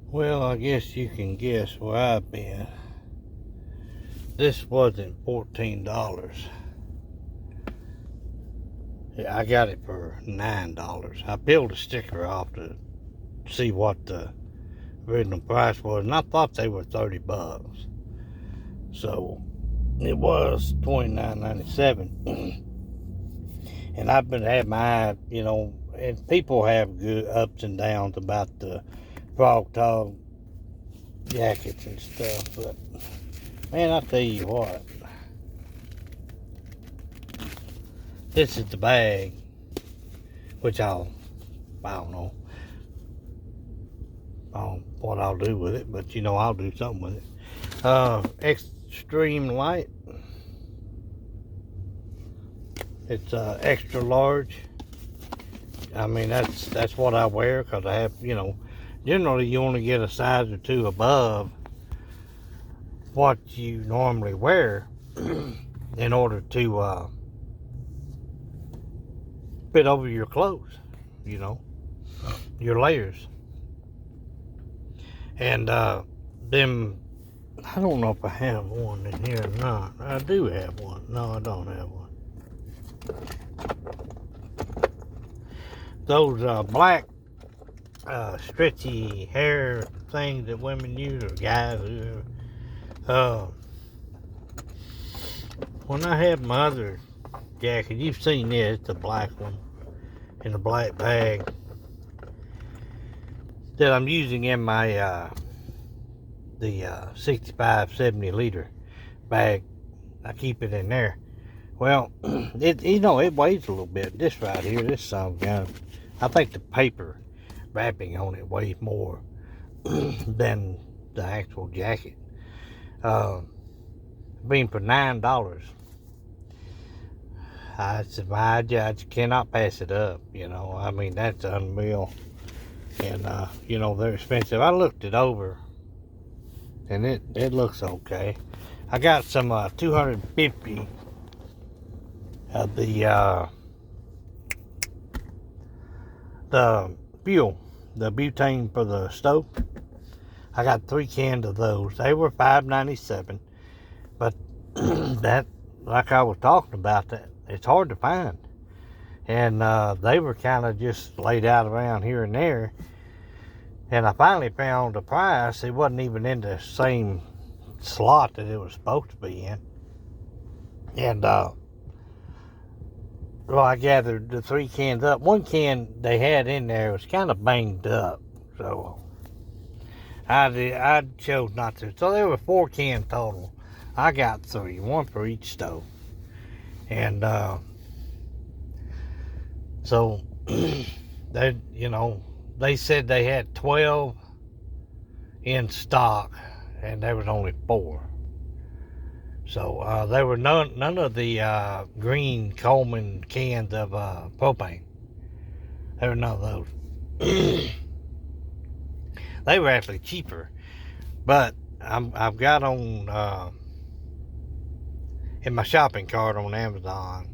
Well, I guess you can guess where I've been. This wasn't $14. I got it for $9. I peeled a sticker off to see what the original price was, and I thought they were $30. So it was $29.97. And I've been having my eye, and people have good ups and downs about the Frogg Togg jackets and stuff, but man, I tell you what, this is the bag, which I don't know what I'll do with it, but I'll do something with it. Extreme light. It's extra large. I mean, that's what I wear because I have, generally you only get a size or two above what you normally wear in order to fit over your clothes, your layers. And them, I don't know if I have one in here or not. I do have one. No, I don't have one. Those black stretchy hair things that women use, or guys, when I had my other jacket, you've seen it, it's the black one in the black bag that I'm using in my the 65 70 liter bag. I keep it in there. Well, it weighs a little bit. This right here, this son gun, I think the paper wrapping on it weighs more than the actual jacket. Being for $9, I just cannot pass it up. I mean, that's unreal. And they're expensive. I looked it over, and it looks okay. I got some 250 of the fuel, the butane for the stove. I got 3 cans of those. They were $5.97, but that, like I was talking about, that it's hard to find, and they were kind of just laid out around here and there. And I finally found a price. It wasn't even in the same slot that it was supposed to be in. And well, I gathered the 3 cans up. One can they had in there was kind of banged up, so I chose not to. So there were 4 cans total. I got 3, one for each stove. And so they said they had 12 in stock, and there was only 4. So there were none of the green Coleman cans of propane. There were none of those. They were actually cheaper, but I've got on in my shopping cart on Amazon.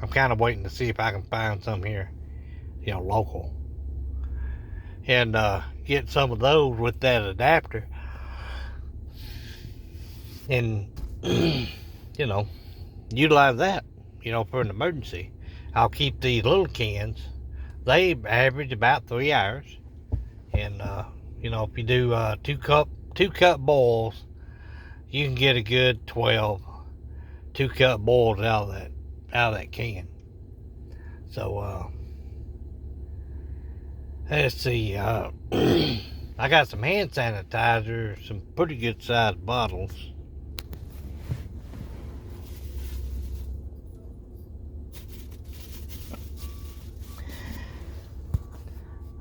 I'm kind of waiting to see if I can find some here, local, and get some of those with that adapter, and utilize that, for an emergency. I'll keep these little cans. They average about 3 hours, and if you do 2-cup boils, you can get a good 12 2-cup boils out of that can. So let's see. I got some hand sanitizer, some pretty good sized bottles.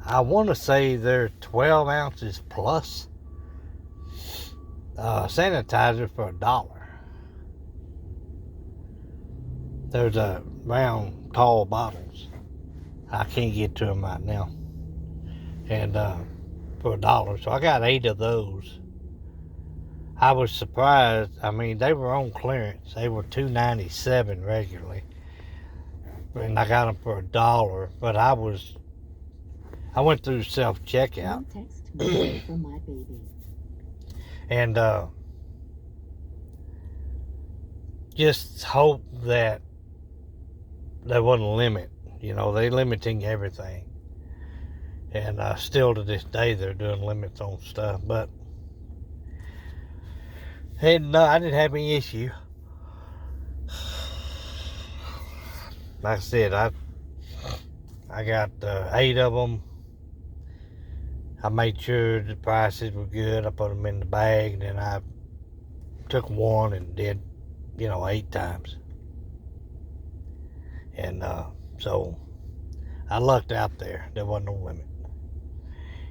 I want to say they're 12 ounces plus. Sanitizer for $1. There's a round, tall bottles. I can't get to them right now. And for $1, so I got 8 of those. I was surprised. I mean, they were on clearance. They were $2.97 regularly, and I got them for $1. But I I went through self-checkout. From my baby. And just hope that there wasn't a limit. You know, they limiting everything. And still to this day, they're doing limits on stuff. But hey, no, I didn't have any issue. Like I said, I got 8 of them. I made sure the prices were good. I put them in the bag, and then I took one and did, 8 times. And so I lucked out there. There wasn't no limit.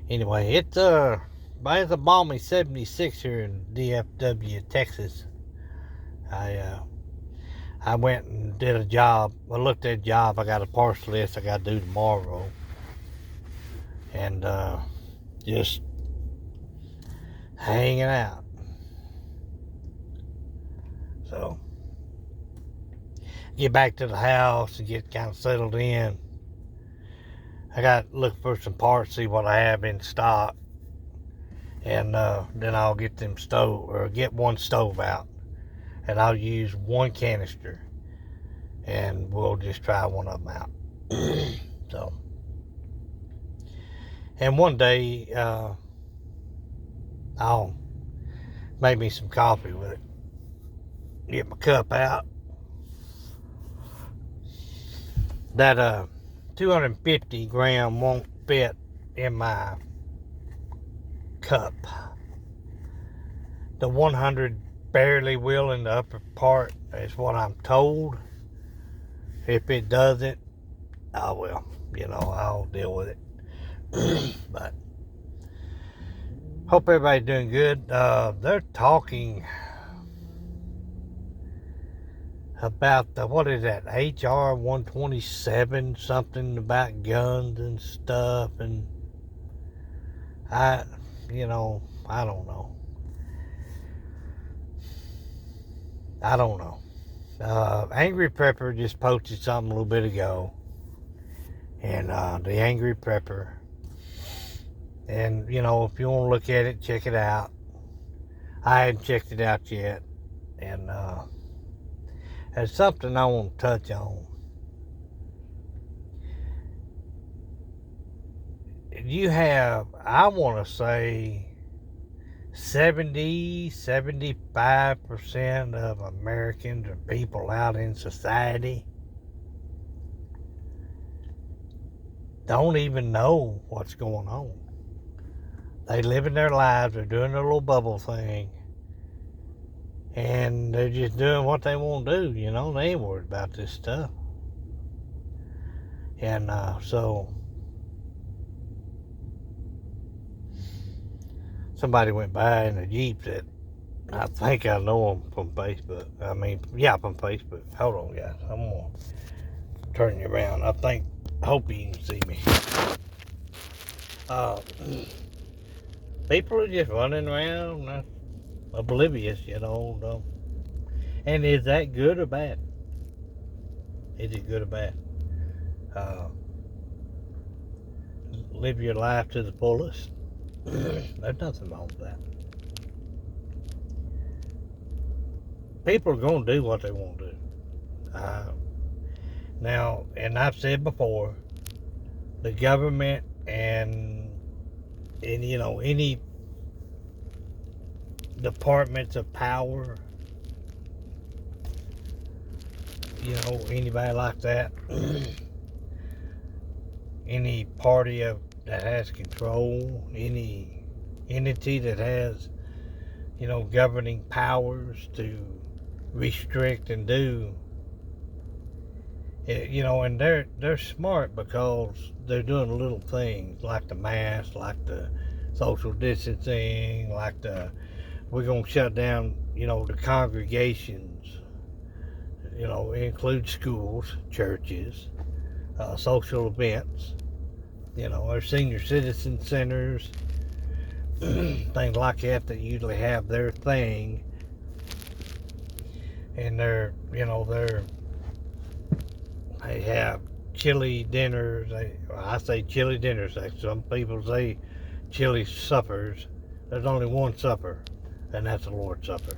Anyway, it's a balmy 76 here in DFW, Texas. I went and did a job. I looked at a job. I got a parcel list I got to do tomorrow. And just hanging out. So, get back to the house and get kind of settled in. I got to look for some parts, see what I have in stock. And then I'll get get one stove out. And I'll use one canister. And we'll just try one of them out. So. And one day, I'll make me some coffee with it. Get my cup out. That 250 gram won't fit in my cup. The 100 barely will in the upper part is what I'm told. If it doesn't, I'll deal with it. But hope everybody's doing good. They're talking about what is that, HR 127, something about guns and stuff, and I don't know. I don't know. Angry Prepper just posted something a little bit ago, and the Angry Prepper, and if you want to look at it, check it out. I hadn't checked it out yet, and there's something I want to touch on. You have, I want to say, 75% of Americans or people out in society don't even know what's going on. They living their lives, they're doing their little bubble thing, and they're just doing what they want to do, they ain't worried about this stuff. And so somebody went by in a Jeep that I think I know him from Facebook. From Facebook. Hold on, guys. I'm going to turn you around. Hope you can see me. People are just running around oblivious, And is that good or bad? Is it good or bad? Live your life to the fullest. There's nothing wrong with that. People are going to do what they want to do. Now, and I've said before, the government and any departments of power, anybody like that, any party that has control, any entity that has, governing powers to restrict and do, and they're smart because they're doing little things like the mask, like the social distancing, like we're going to shut down, the congregations, include schools, churches, social events, our senior citizen centers, things like that usually have their thing, and they have chili dinners. I say chili dinners. Some people say chili suppers. There's only one supper, and that's the Lord's Supper.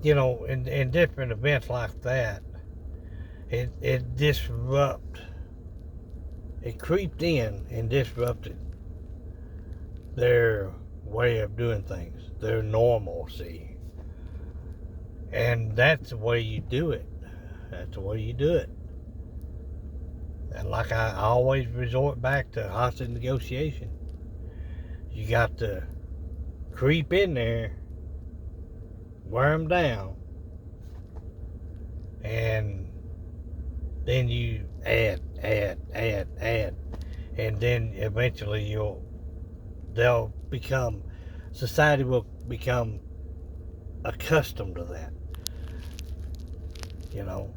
You know, in different events like that, it disrupted. It creeped in and disrupted their way of doing things, their normalcy. And that's the way you do it. That's the way you do it. And like I always resort back to hostage negotiation. You got to creep in there, wear them down, and then you add, and then eventually society will become accustomed to that, you know.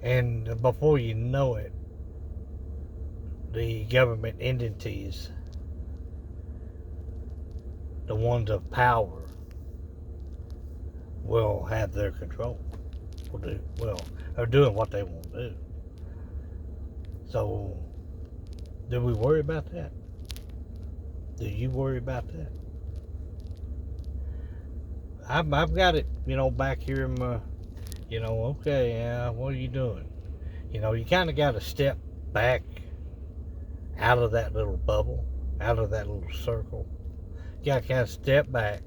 And before you know it, the government entities, the ones of power, will have their control. Are doing what they want to do. So, do we worry about that? Do you worry about that? I've got it, you know, back here in my, you know, okay, yeah, what are you doing? You know, you kind of got to step back out of that little bubble, out of that little circle. You got to kind of step back,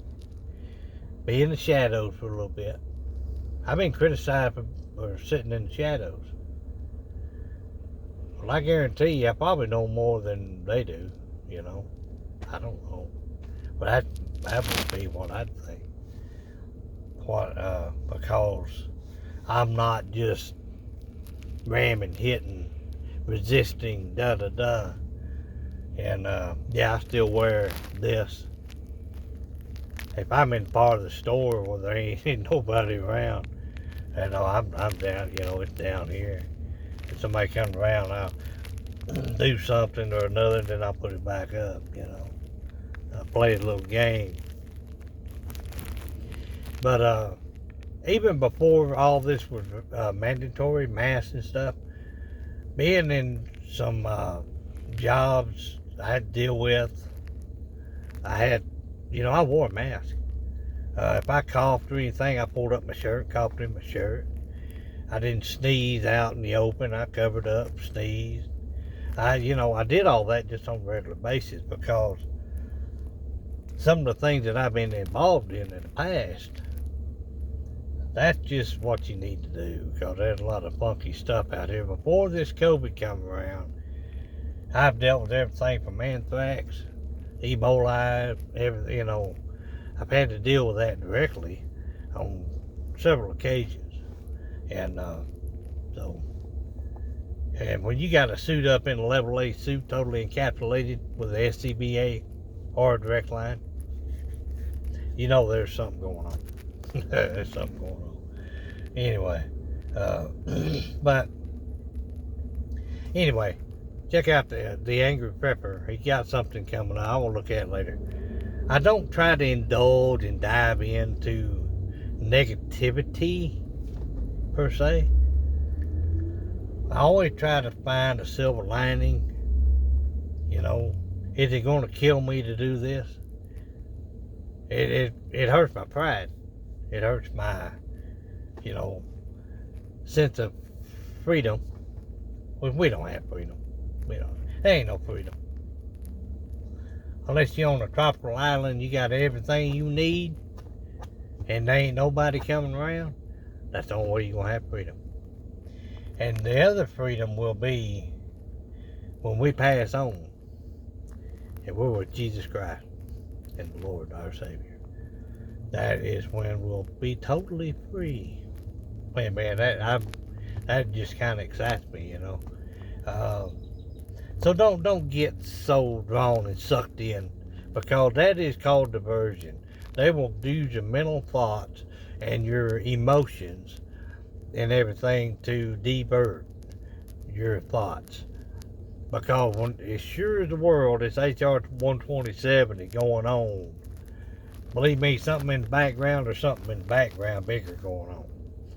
be in the shadows for a little bit. I've been criticized for sitting in the shadows. Well, I guarantee you, I probably know more than they do, you know. I don't know. But that would be what I'd think. Because I'm not just ramming, hitting, resisting, da-da-da. And, yeah, I still wear this. If I'm in part of the store where there ain't nobody around, and I'm down, you know, it's down here. If somebody comes around, I'll do something or another, then I'll put it back up, you know. I'll play a little game. But even before all this was mandatory, masks and stuff, being in some jobs I had to deal with, I wore a mask. If I coughed or anything, I pulled up my shirt, coughed in my shirt. I didn't sneeze out in the open. I covered up, sneezed. I did all that just on a regular basis because some of the things that I've been involved in the past, that's just what you need to do because there's a lot of funky stuff out here. Before this COVID come around, I've dealt with everything from anthrax, Ebola, everything, you know. I've had to deal with that directly on several occasions. And and when you got to suit up in a level A suit, totally encapsulated with the SCBA or a direct line, you know there's something going on. There's something going on. Anyway, but anyway, check out the Angry Prepper. He got something coming out. I will look at it later. I don't try to indulge and dive into negativity per se. I always try to find a silver lining. You know, is it going to kill me to do this? It hurts my pride. It hurts my, you know, sense of freedom. Well, we don't have freedom. There ain't no freedom. Unless you're on a tropical island, you got everything you need, and there ain't nobody coming around. That's the only way you're going to have freedom. And the other freedom will be when we pass on, and we're with Jesus Christ and the Lord, our Savior. That is when we'll be totally free. Man, that just kind of excites me, you know. So don't get so drawn and sucked in, because that is called diversion. They will use your mental thoughts and your emotions and everything to divert your thoughts. Because as sure as the world, it's HR 12070 going on believe me, something in the background, there's something in the background bigger going on.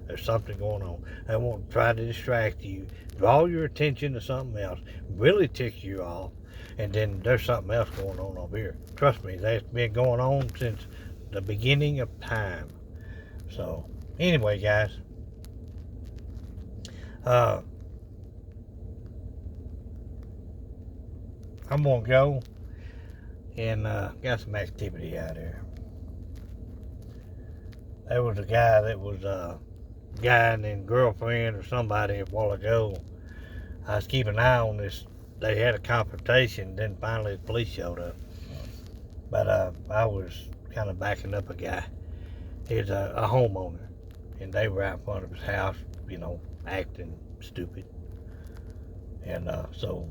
There's something going on. They want to try to distract you, draw your attention to something else, really tick you off, and then there's something else going on over here. Trust me, that's been going on since the beginning of time. So, anyway, guys, I'm gonna go and got some activity out there. There was a guy that was guy and girlfriend or somebody a while ago. I was keeping an eye on this. They had a confrontation, then finally the police showed up. But I was kind of backing up a guy. He's a homeowner, and they were out in front of his house, acting stupid. And so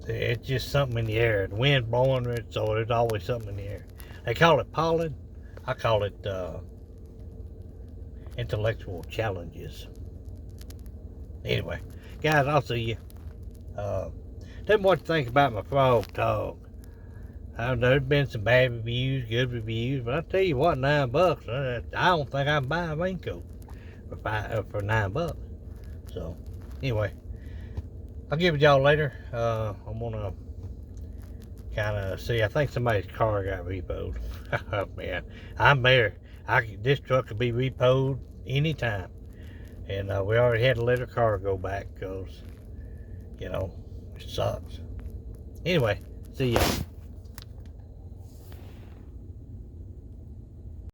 it's just something in the air. The wind blowing it, so there's always something in the air. They call it pollen. I call it intellectual challenges. Anyway, guys, I'll see you. Tell me what you think about my Frogg Togg. I know there's been some bad reviews, good reviews, but I tell you what, $9. I don't think I can buy a raincoat for $9. So, anyway, I'll give it y'all later. I'm gonna kind of see. I think somebody's car got repoed. Oh, man, I'm there. This truck could be repoed anytime, and we already had to let her car go back because, it sucks. Anyway, see ya.